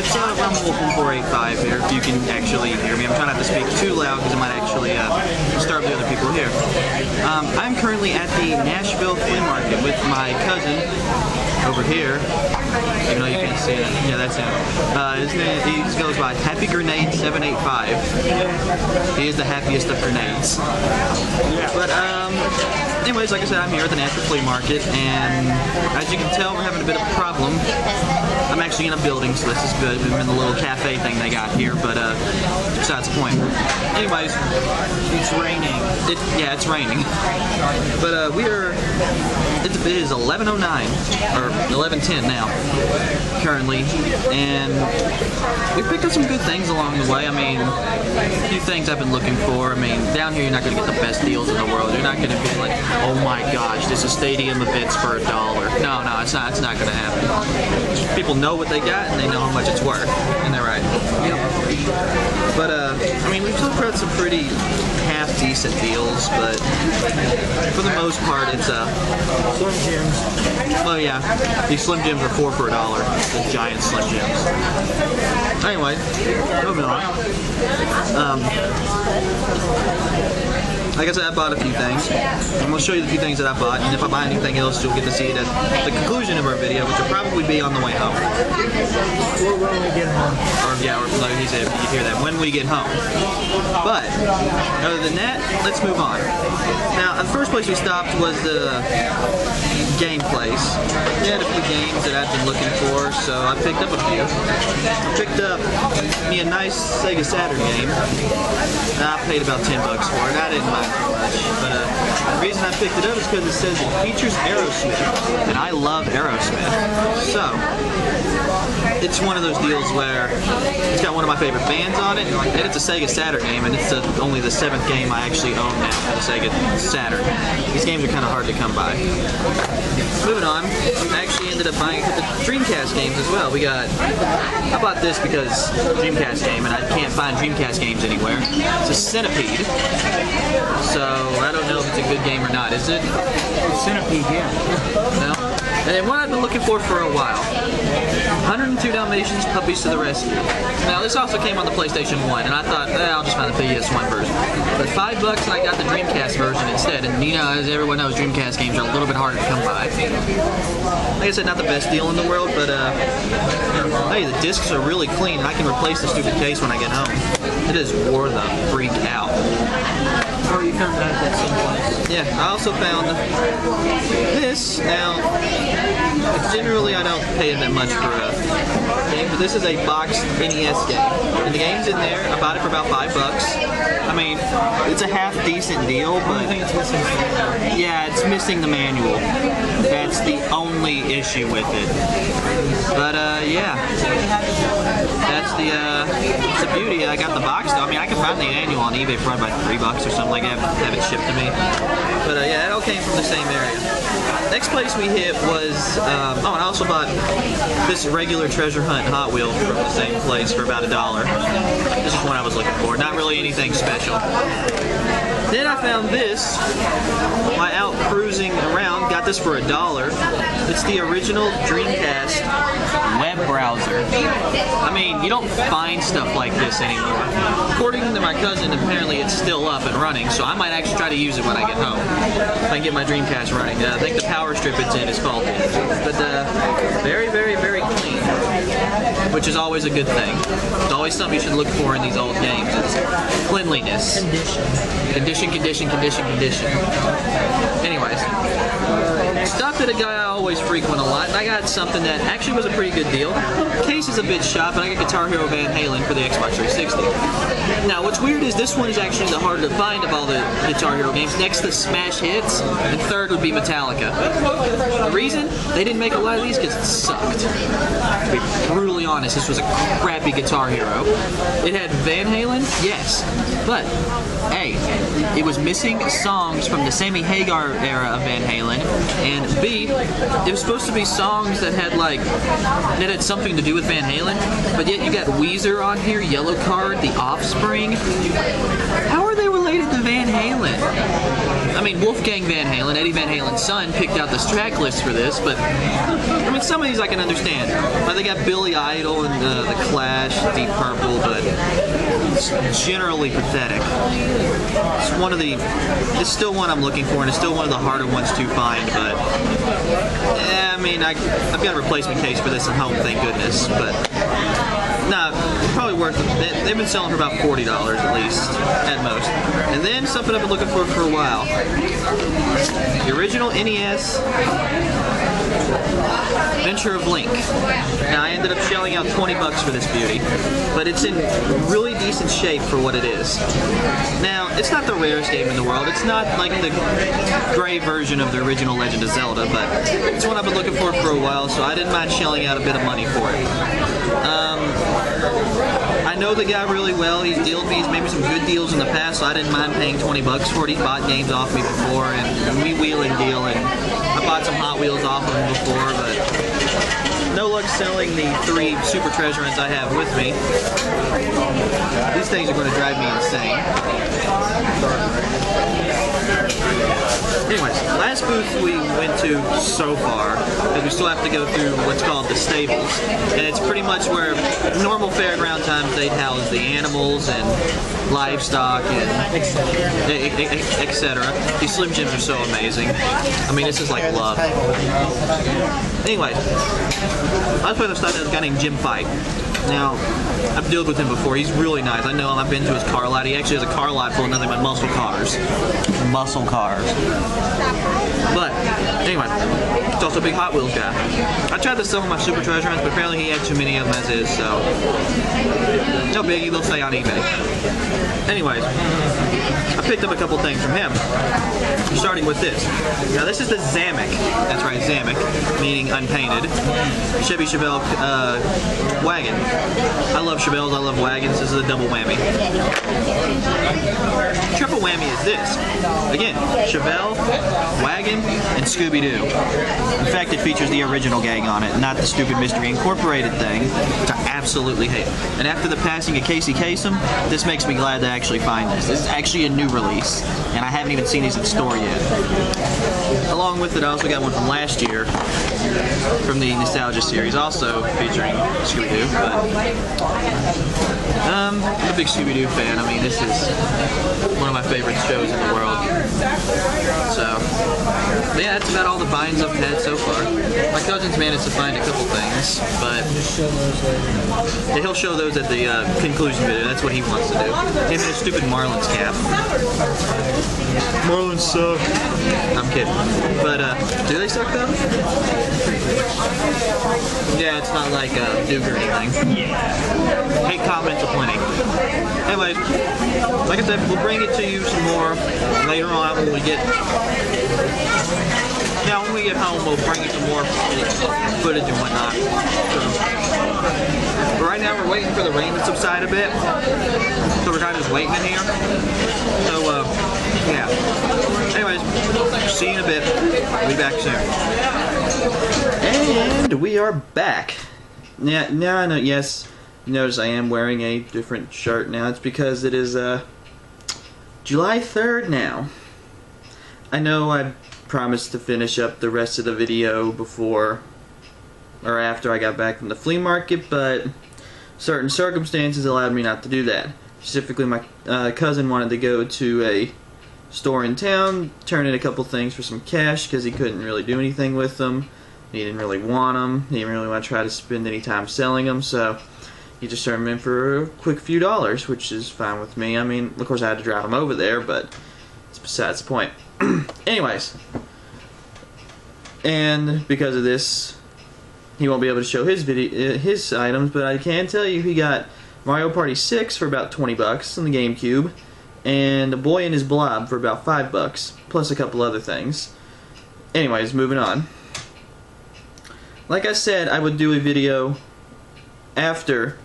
it's RamenWolf1485 here, if you can actually hear me. I'm trying not to speak too loud because it might actually disturb the other people here. I'm currently at the Nashville Flea Market with my cousin over here. Even though you can't see it. Yeah, that's him. His name, he goes by Happy Grenade 785. He is the happiest of grenades. But anyways, like I said, I'm here at the Nashville Flea Market, and as you can tell, we're having a bit of a problem. I'm actually in a building, so this is good. I'm in the little cafe thing they got here, but besides the point. Anyways, it's raining. Yeah, it's raining. But it is 11:09 or 11:10 now, currently, and we picked up some good things along the way. I mean, a few things I've been looking for. I mean, down here you're not going to get the best deals in the world. You're not going to be like, oh my gosh, this is stadium of vids for $1. No, it's not. It's not going to happen. People know what they got and they know how much it's worth, and they're right. Yep. But I mean, we've looked at some pretty half-decent deals, but for the most part, it's Slim Jims. Oh yeah, these Slim Jims are 4 for $1. The giant Slim Jims. Anyway, moving on. Like I said, I bought a few things. I'm going to show you the few things that I bought, and if I buy anything else, you'll get to see it at the conclusion of our video, which will probably be on the way home. Or when we get home. Or yeah, or like he said, you hear that, when we get home. But, other than that, let's move on. Now, the first place we stopped was the game place. They had a few games that I've been looking for, so I picked up a few. I picked up me a nice Sega Saturn game. I paid about $10 for it. I didn't mind too much, but the reason I picked it up is because it says it features Aerosmith, and I love Aerosmith. So, it's one of those deals where it's got one of my favorite bands on it, and it's a Sega Saturn game, and it's only the 7th game I actually own now for the Sega Saturn. These games are kind of hard to come by. Moving on, I actually ended up buying a couple Dreamcast games as well. I bought this because Dreamcast game, and I can't find Dreamcast games anywhere. It's a Centipede. So, I don't know if it's a good game or not, is it? Centipede, yeah. No? And then what I've been looking for a while. 102 Dalmatians, Puppies to the Rescue. Now, this also came on the PlayStation 1, and I thought, I'll just find the PS1 version. But $5, and I got the Dreamcast version instead. And you know, as everyone knows, Dreamcast games are a little bit harder to come by. Like I said, not the best deal in the world, but hey, the discs are really clean, and I can replace the stupid case when I get home. It is wore the freak out. Oh, you found that at that same place? Yeah, I also found this. Now, generally I don't pay that much for a game, but this is a boxed NES game. And the game's in there. I bought it for about $5. I mean, it's a half-decent deal, but yeah, it's missing the manual. That's the only issue with it. But yeah, that's the beauty. I got the box though. I mean, I can find the manual on eBay for about $3 or something like that. Have it shipped to me. But yeah, it all came from the same area. Next place we hit was, and I also bought this regular Treasure Hunt Hot Wheel from the same place for about $1. This is one I was looking for. Not really anything special. Then I found this while out cruising around. Got this for $1. It's the original Dreamcast web browser. I mean, you don't find stuff like this anymore. According to my cousin, apparently it's still up and running, so I might actually try to use it when I get home. If I can get my Dreamcast running. I think the power strip it's in is faulty. But very, very, very clean, which is always a good thing. It's always something you should look for in these old games. It's cleanliness. Condition. Anyways, stopped at a guy I always frequent a lot, and I got something that actually was a pretty good deal. Case is a bit shot, but I got Guitar Hero Van Halen for the Xbox 360. Now, what's weird is this one is actually the harder to find of all the Guitar Hero games, next to Smash Hits, and third would be Metallica. The reason? They didn't make a lot of these because it sucked. To be brutally honest, this was a crappy Guitar Hero. It had Van Halen, yes, but hey, it was missing songs from the Sammy Hagar era of Van Halen and B, it was supposed to be songs that had like that had something to do with Van Halen, but yet you got Weezer on here, Yellow Card, The Offspring. How are they related to Van Halen? I mean, Wolfgang Van Halen, Eddie Van Halen's son, picked out this track list for this, but I mean, some of these I can understand. Like they got Billy Idol and The Clash, Deep Purple, but it's generally pathetic. It's still one I'm looking for, and it's still one of the harder ones to find, but yeah, I mean, I've got a replacement case for this at home, thank goodness, but nah, probably worth it. They've been selling for about $40 at least, at most. And then something I've been looking for a while. The original NES Adventure of Link. Now I ended up shelling out 20 bucks for this beauty, but it's in really decent shape for what it is. Now, it's not the rarest game in the world. It's not like the gray version of the original Legend of Zelda, but it's one I've been looking for a while, so I didn't mind shelling out a bit of money for it. I know the guy really well. He's made me some good deals in the past, so I didn't mind paying 20 bucks for it. He's bought games off me before, and we wheel and deal, and I bought some Hot Wheels off of him before, but no luck selling the 3 Super Treasure Hunts I have with me. These things are going to drive me insane. Anyways, last booth we went to so far, because we still have to go through what's called the stables, and it's pretty much where normal fairground times they'd house the animals and livestock and etc. These Slim Jims are so amazing. I mean, this is like love. Anyway, I was playing with a guy named Jim Fight. Now, I've dealt with him before. He's really nice. I know him. I've been to his car lot. He actually has a car lot full of nothing but muscle cars. Muscle cars. But, anyway, he's also a big Hot Wheels guy. I tried to sell him my Super Treasure Hunts, but apparently he had too many of them as is, so no biggie, they'll stay on eBay. Anyways, I picked up a couple things from him, starting with this. Now, this is the Zamek. That's right, Zamek, meaning unpainted. Chevy Chevelle wagon. I love Chevelles, I love wagons. This is a double whammy. Triple whammy is this. Again, Chevelle, wagon, and Scooby-Doo. In fact, it features the original gang on it, not the stupid Mystery Incorporated thing, which I absolutely hate. And after the passing of Casey Kasem, this makes me glad to actually find this. This is actually a new release, and I haven't even seen these at the store yet. Along with it, I also got one from last year, from the Nostalgia series, also featuring Scooby-Doo, but I'm a big Scooby-Doo fan. I mean, this is one of my favorite shows in the world. So, but yeah, that's about all the finds I've had so far. My cousin's managed to find a couple things, but yeah, he'll show those at the conclusion video. That's what he wants to do. Him and his stupid Marlins cap. Marlins suck. I'm kidding. But, do they suck though? Yeah, it's not like Duke or anything. Hate comments aplenty. Anyway, like I said, we'll bring it to you some more later on when we get. Now, when we get home, we'll bring you some more footage and whatnot. But right now, we're waiting for the rain to subside a bit, so we're kind of just waiting in here. So, yeah. Anyways, see you in a bit. I'll be back soon. And we are back. Yeah, now I know. Yes, you notice I am wearing a different shirt now. It's because it is July 3rd now. I know I promised to finish up the rest of the video before or after I got back from the flea market, but certain circumstances allowed me not to do that. Specifically, my cousin wanted to go to a store in town, turn in a couple things for some cash because he couldn't really do anything with them. He didn't really want them. He didn't really want to try to spend any time selling them, so he just turned them in for a quick few dollars, which is fine with me. I mean, of course I had to drive him over there, but it's besides the point. Anyways, and because of this, he won't be able to show his items, but I can tell you he got Mario Party 6 for about 20 bucks on the GameCube, and A Boy and His Blob for about 5 bucks, plus a couple other things. Anyways, moving on. Like I said, I would do a video after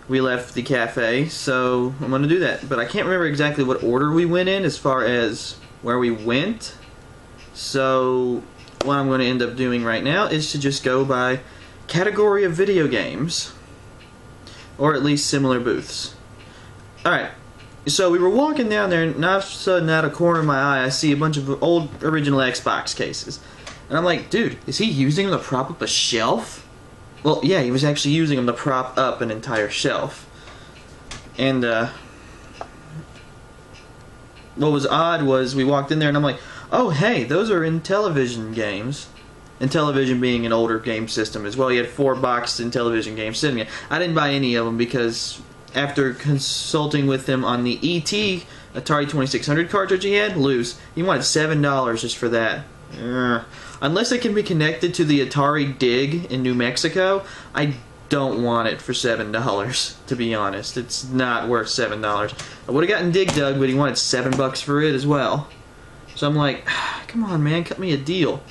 we left the cafe, so I'm going to do that. But I can't remember exactly what order we went in as far as where we went. So what I'm going to end up doing right now is to just go by category of video games, or at least similar booths. Alright, so we were walking down there, and all of a sudden out of the corner of my eye I see a bunch of old original Xbox cases. And I'm like, dude, is he using them to prop up a shelf? Well, yeah, he was actually using them to prop up an entire shelf. And what was odd was we walked in there and I'm like, oh hey, those are Intellivision games. Intellivision being an older game system as well. You had 4 boxed Intellivision games sitting there. I didn't buy any of them because after consulting with him on the ET Atari 2600 cartridge he had loose, he wanted $7 just for that. Unless it can be connected to the Atari Dig in New Mexico, I don't want it for $7, to be honest. It's not worth $7. I would have gotten Dig Dug, but he wanted $7 for it as well. So I'm like, come on man, cut me a deal.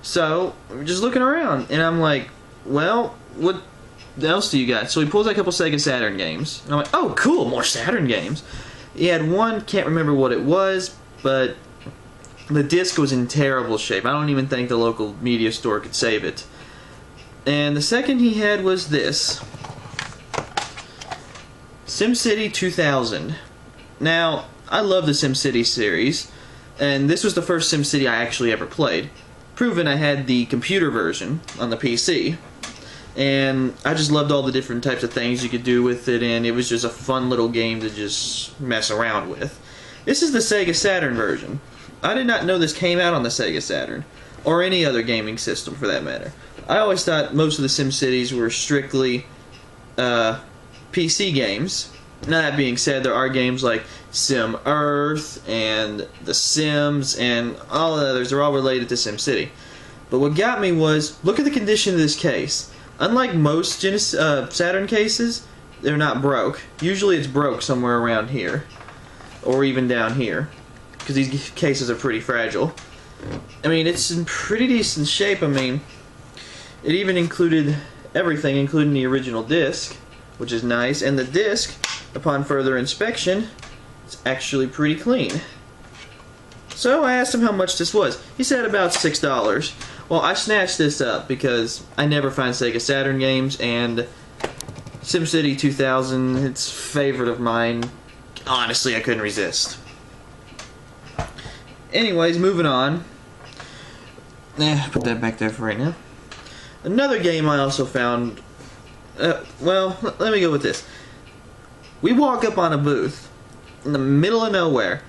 So, we're just looking around, and I'm like, well, what else do you got? So he pulls out a couple Sega Saturn games, and I'm like, oh cool, more Saturn games. He had one, can't remember what it was, but the disc was in terrible shape. I don't even think the local media store could save it. And the second he had was this, SimCity 2000. Now, I love the SimCity series, and this was the first SimCity I actually ever played. Proven I had the computer version on the PC, and I just loved all the different types of things you could do with it, and it was just a fun little game to just mess around with. This is the Sega Saturn version. I did not know this came out on the Sega Saturn, or any other gaming system for that matter. I always thought most of the SimCities were strictly PC games. Now that being said, there are games like Sim Earth and The Sims and all the others. They're all related to SimCity. But what got me was, look at the condition of this case. Unlike most Saturn cases, they're not broke. Usually it's broke somewhere around here, or even down here, because these cases are pretty fragile. I mean, it's in pretty decent shape. I mean, it even included everything, including the original disc, which is nice, and the disc, upon further inspection, is actually pretty clean. So I asked him how much this was. He said about $6. Well, I snatched this up because I never find Sega Saturn games, and SimCity 2000, it's a favorite of mine. Honestly, I couldn't resist. Anyways, moving on. Put that back there for right now. Another game I also found, well, let me go with this. We walk up on a booth in the middle of nowhere.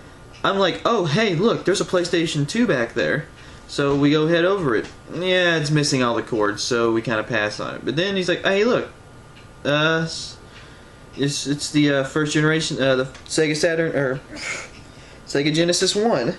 I'm like, oh, hey, look, there's a PlayStation 2 back there. So we go head over it. Yeah, it's missing all the cords, so we kind of pass on it. But then he's like, hey, look, it's the first generation, the Sega Saturn, or Sega Genesis 1.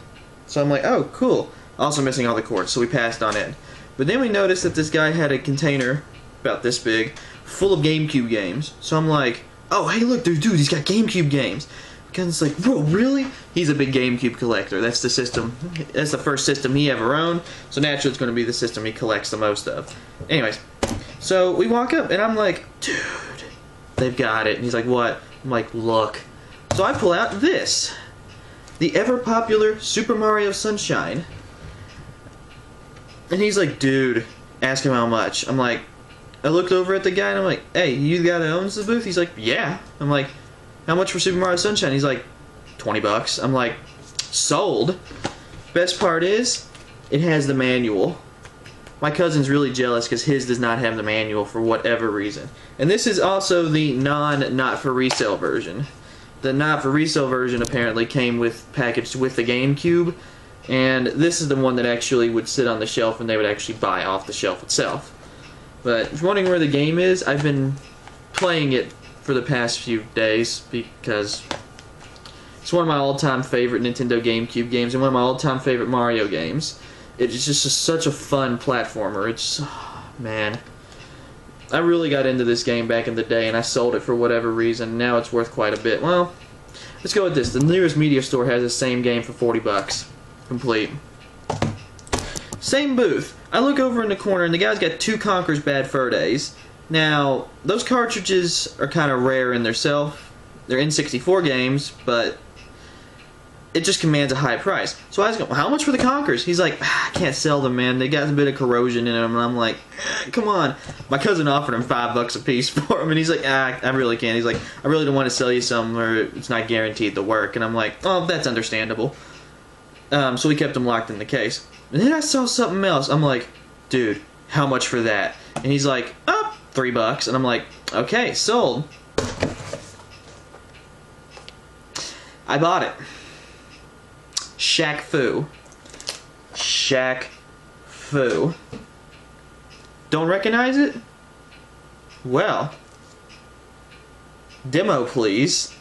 So I'm like, oh, cool. Also missing all the cords, so we passed on it. But then we noticed that this guy had a container about this big, full of GameCube games. So I'm like, oh, hey, look, dude, he's got GameCube games. Because it's like, whoa, really? He's a big GameCube collector. That's the system. That's the first system he ever owned. So naturally, it's going to be the system he collects the most of. Anyways, so we walk up, and I'm like, dude, they've got it. And he's like, what? I'm like, look. So I pull out this, the ever-popular Super Mario Sunshine. And he's like, dude, ask him how much. I'm like, I looked over at the guy, and I'm like, hey, you the guy that owns the booth? He's like, yeah. I'm like, how much for Super Mario Sunshine? He's like, $20. I'm like, sold. Best part is, it has the manual. My cousin's really jealous because his does not have the manual for whatever reason. And this is also the not for resale version. The not for resale version apparently came packaged with the GameCube, and this is the one that actually would sit on the shelf and they would actually buy off the shelf itself. But if you're wondering where the game is, I've been playing it for the past few days because it's one of my all-time favorite Nintendo GameCube games and one of my all-time favorite Mario games. It's just such a fun platformer. It's, man, I really got into this game back in the day and I sold it for whatever reason. Now it's worth quite a bit. Well, let's go with this. The nearest media store has the same game for $40 complete. Same booth. I look over in the corner and the guy's got 2 Conker's Bad Fur Days. Now, those cartridges are kind of rare in themselves. They're N64 games, but it just commands a high price. So I was going, how much for the Conquers? He's like, I can't sell them, man. They got a bit of corrosion in them. And I'm like, come on. My cousin offered him $5 a piece for them, and he's like, I really can't. He's like, I really don't want to sell you some, or it's not guaranteed to work. And I'm like, oh, that's understandable. So we kept them locked in the case. And then I saw something else. I'm like, dude, how much for that? And he's like, oh, $3. And I'm like, okay, sold. I bought it. Shaq Fu. Shaq Fu. Don't recognize it? Well, demo please.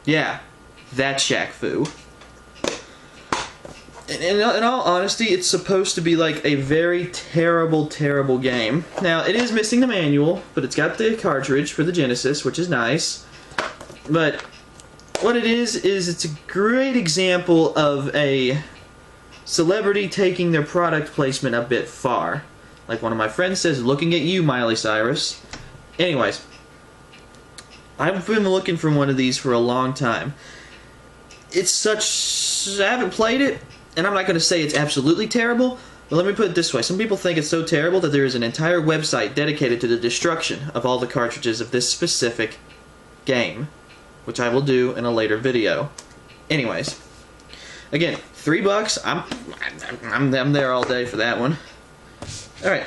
Yeah, that's Shaq Fu. In all honesty, it's supposed to be like a very terrible, terrible game. Now, it is missing the manual, but it's got the cartridge for the Genesis, which is nice. But what it is it's a great example of a celebrity taking their product placement a bit far. Like one of my friends says, looking at you, Miley Cyrus. Anyways, I've been looking for one of these for a long time. It's such... I haven't played it, and I'm not going to say it's absolutely terrible, but let me put it this way. Some people think it's so terrible that there is an entire website dedicated to the destruction of all the cartridges of this specific game, which I will do in a later video. Anyways, again, $3. I'm there all day for that one. Alright,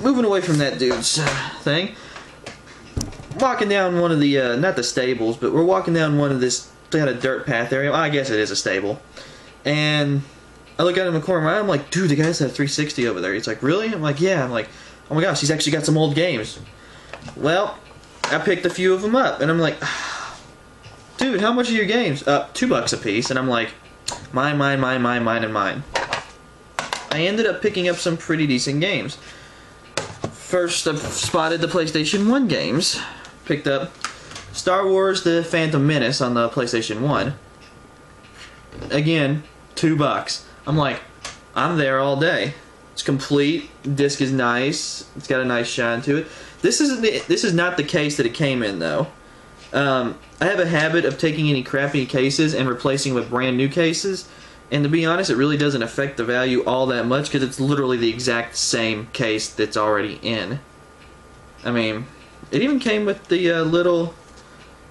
moving away from that dude's thing. Walking down one of the, not the stables, but we're walking down one of this kind of dirt path area. Well, I guess it is a stable. And I look out in the corner of my eye, I'm like, dude, the guy's at 360 over there. He's like, really? I'm like, yeah. I'm like, oh my gosh, he's actually got some old games. Well, I picked a few of them up, and I'm like, dude, how much are your games? $2 a piece. And I'm like, mine, and mine. I ended up picking up some pretty decent games. First, I spotted the PlayStation 1 games. Picked up Star Wars The Phantom Menace on the PlayStation 1. Again, $2. I'm like, I'm there all day. It's complete. Disc is nice. It's got a nice shine to it. This is not the case that it came in, though. I have a habit of taking any crappy cases and replacing with brand new cases. And to be honest, it really doesn't affect the value all that much because it's literally the exact same case that's already in. I mean, it even came with the little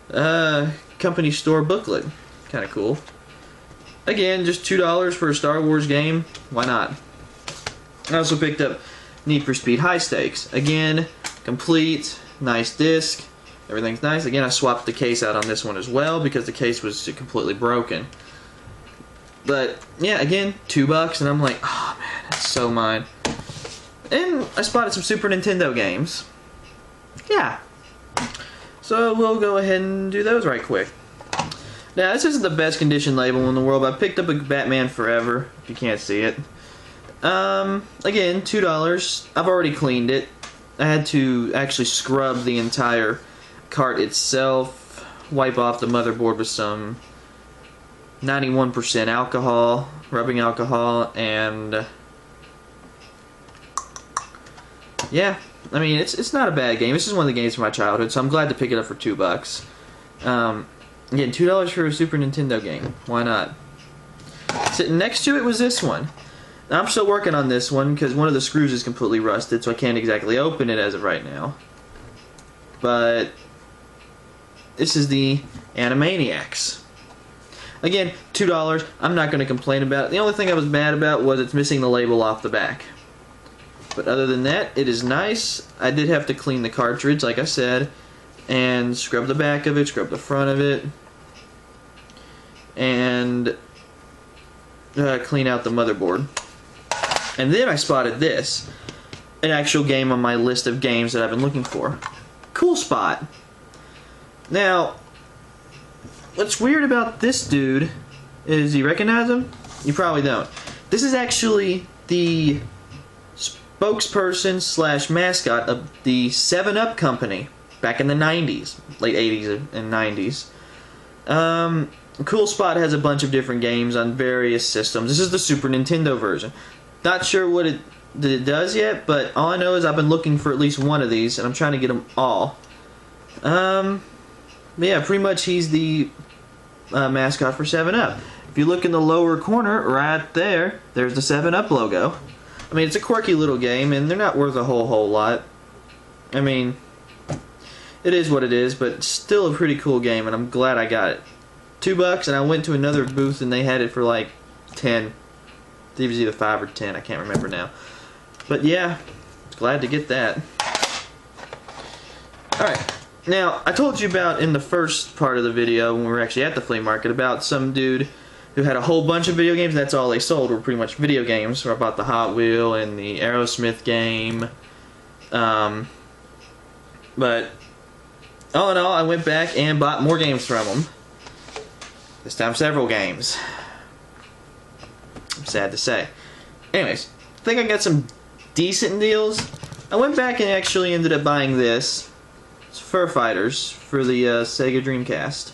company store booklet. Kind of cool. Again, just $2 for a Star Wars game. Why not? I also picked up Need for Speed High Stakes. Again, complete, nice disc. Everything's nice. Again, I swapped the case out on this one as well because the case was completely broken. But, yeah, again, $2, and I'm like, oh, man, that's so mine. And I spotted some Super Nintendo games. Yeah. So we'll go ahead and do those right quick. Now, this isn't the best condition label in the world, but I picked up a Batman Forever, if you can't see it. Again, $2. I've already cleaned it. I had to actually scrub the entire cart itself, wipe off the motherboard with some 91% alcohol, rubbing alcohol, and yeah, I mean, it's not a bad game. This is one of the games from my childhood, so I'm glad to pick it up for $2. Again, $2 for a Super Nintendo game. Why not? Sitting next to it was this one. Now, I'm still working on this one because one of the screws is completely rusted, so I can't exactly open it as of right now. But this is the Animaniacs. Again, $2. I'm not going to complain about it. The only thing I was mad about was it's missing the label off the back. But other than that, it is nice. I did have to clean the cartridge, like I said, and scrub the back of it, scrub the front of it. and clean out the motherboard. And then I spotted this, an actual game on my list of games that I've been looking for. Cool Spot. Now, what's weird about this dude is, you recognize him? You probably don't. This is actually the spokesperson slash mascot of the 7-Up company back in the 90s, late 80s and 90s. Cool Spot has a bunch of different games on various systems. This is the Super Nintendo version. Not sure what it does yet, but all I know is I've been looking for at least one of these, and I'm trying to get them all. Yeah, pretty much he's the mascot for 7-Up. If you look in the lower corner, right there, there's the 7-Up logo. I mean, it's a quirky little game, and they're not worth a whole lot. I mean, it is what it is, but still a pretty cool game, and I'm glad I got it. $2, and I went to another booth, and they had it for like 10. It was either 5 or 10, I can't remember now. But yeah, glad to get that. Alright, now, I told you about in the first part of the video, when we were actually at the flea market, about some dude who had a whole bunch of video games. That's all they sold, were pretty much video games. So I bought the Hot Wheel and the Aerosmith game. But all in all, I went back and bought more games from him. This time several games. I'm sad to say. Anyways, I think I got some decent deals. I went back and actually ended up buying this. It's Fur Fighters for the Sega Dreamcast.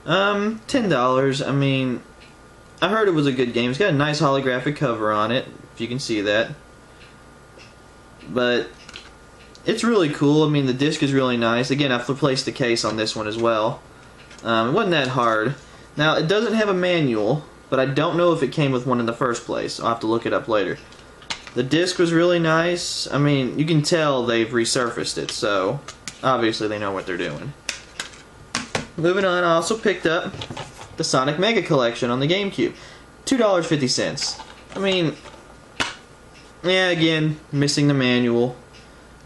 $10. I mean, I heard it was a good game. It's got a nice holographic cover on it, if you can see that. But it's really cool. I mean, the disc is really nice. Again, I've replaced the case on this one as well. It wasn't that hard. Now, it doesn't have a manual, but I don't know if it came with one in the first place. I'll have to look it up later. The disc was really nice. I mean, you can tell they've resurfaced it, so obviously they know what they're doing. Moving on, I also picked up the Sonic Mega Collection on the GameCube. $2.50. I mean, yeah, again, missing the manual.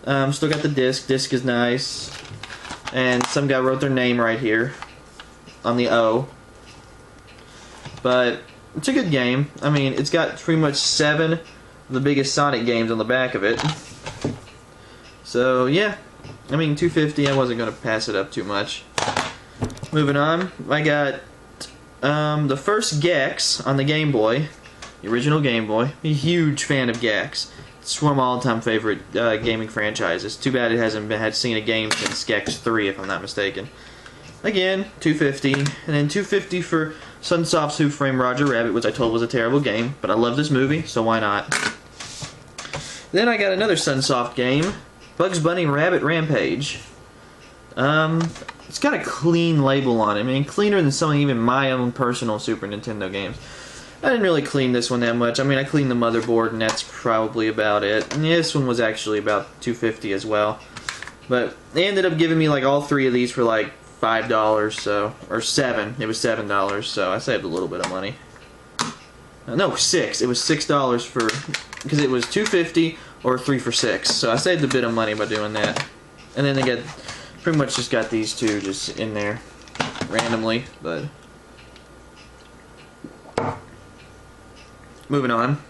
Still got the disc. Disc is nice. And some guy wrote their name right here on the O. But it's a good game. I mean, it's got pretty much 7 of the biggest Sonic games on the back of it. So, yeah. I mean, $2.50. I wasn't going to pass it up too much. Moving on, I got the first Gex on the Game Boy, the original Game Boy. I'm a huge fan of Gex. It's one of my all-time favorite gaming franchises. Too bad it hasn't seen a game since Gex 3, if I'm not mistaken. Again, $2.50, and then $2.50 for Sunsoft's Who Framed Roger Rabbit, which I told was a terrible game, but I love this movie, so why not? Then I got another Sunsoft game, Bugs Bunny Rabbit Rampage. It's got a clean label on it. I mean, cleaner than some even my own personal Super Nintendo games. I didn't really clean this one that much. I mean, I cleaned the motherboard, and that's probably about it. And this one was actually about $2.50 as well. But they ended up giving me like all 3 of these for like $5, so, or $7. It was $7, so I saved a little bit of money. No, $6. It was $6 for, because it was $2.50 or 3 for $6. So I saved a bit of money by doing that. And then they get, pretty much just got these 2 just in there randomly, but moving on.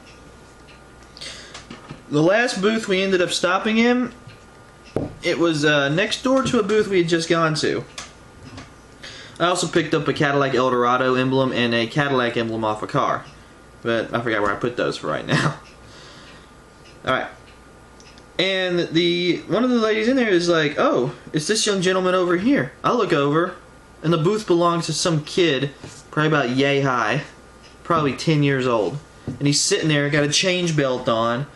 The last booth we ended up stopping in, it was next door to a booth we had just gone to. I also picked up a Cadillac Eldorado emblem and a Cadillac emblem off a car, but I forgot where I put those for right now. Alright. And one of the ladies in there is like, oh, it's this young gentleman over here. I look over, and the booth belongs to some kid, probably about yay high, probably 10 years old. And he's sitting there, got a change belt on,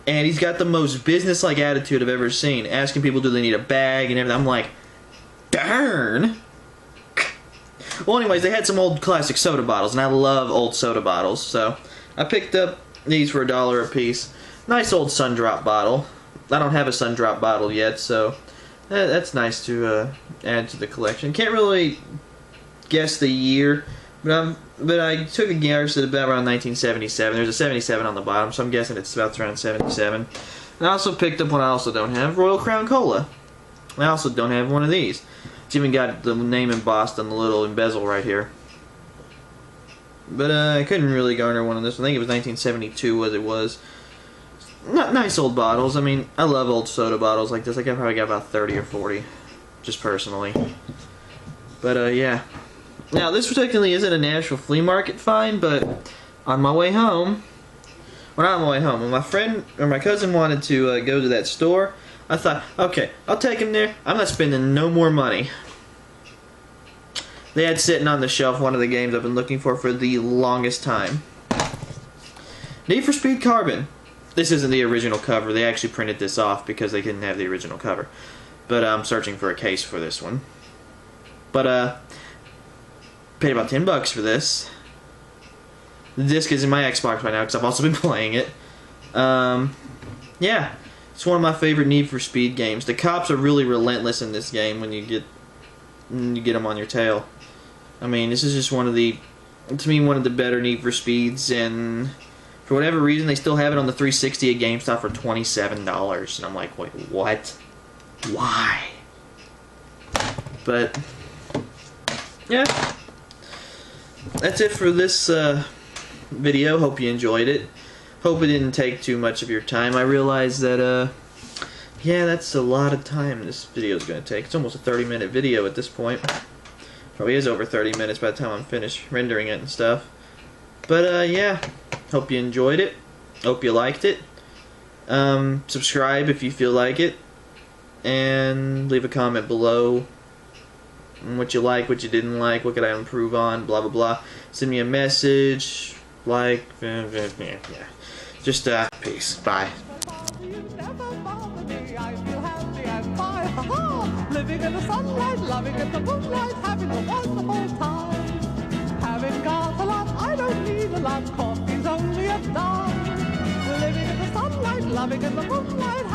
and he's got the most business-like attitude I've ever seen, asking people do they need a bag and everything. I'm like, darn. Well, anyways, they had some old classic soda bottles, and I love old soda bottles, so I picked up these for $1 a piece. Nice old Sundrop bottle. I don't have a Sundrop bottle yet, so that's nice to add to the collection. Can't really guess the year, but I took a guess at about around 1977. There's a 77 on the bottom, so I'm guessing it's about around 77. And I also picked up one I also don't have, Royal Crown Cola. I also don't have one of these. It's even got the name embossed on the little embezzle right here. But I couldn't really garner one on this. I think it was 1972 as it was. Not nice old bottles. I mean, I love old soda bottles like this. I probably got about 30 or 40, just personally. But yeah. Now this particularly isn't a Nashville Flea Market find, but on my way home, well, not on my way home, when my friend or my cousin wanted to go to that store, I thought, okay, I'll take him there. I'm not spending no more money. They had sitting on the shelf one of the games I've been looking for the longest time. Need for Speed Carbon. This isn't the original cover. They actually printed this off because they didn't have the original cover. But I'm searching for a case for this one. But paid about $10 for this. The disc is in my Xbox right now because I've also been playing it. Yeah, it's one of my favorite Need for Speed games. The cops are really relentless in this game when you get them on your tail. I mean, this is just one of the, to me, one of the better Need for Speeds, and for whatever reason, they still have it on the 360 at GameStop for $27, and I'm like, wait, what? Why? But yeah, that's it for this video. Hope you enjoyed it. Hope it didn't take too much of your time. I realize that yeah, that's a lot of time this video is going to take. It's almost a 30-minute video at this point. Probably is over 30 minutes by the time I'm finished rendering it and stuff. But yeah, hope you enjoyed it. Hope you liked it. Subscribe if you feel like it. And leave a comment below what you like, what you didn't like, what could I improve on, blah blah blah. Send me a message, like, yeah. Just peace, bye. Living in the sunlight, loving in the moonlight, having a wonderful time. Having got a lot, I don't need a lot, coffee's only a dime. Living in the sunlight, loving in the moonlight,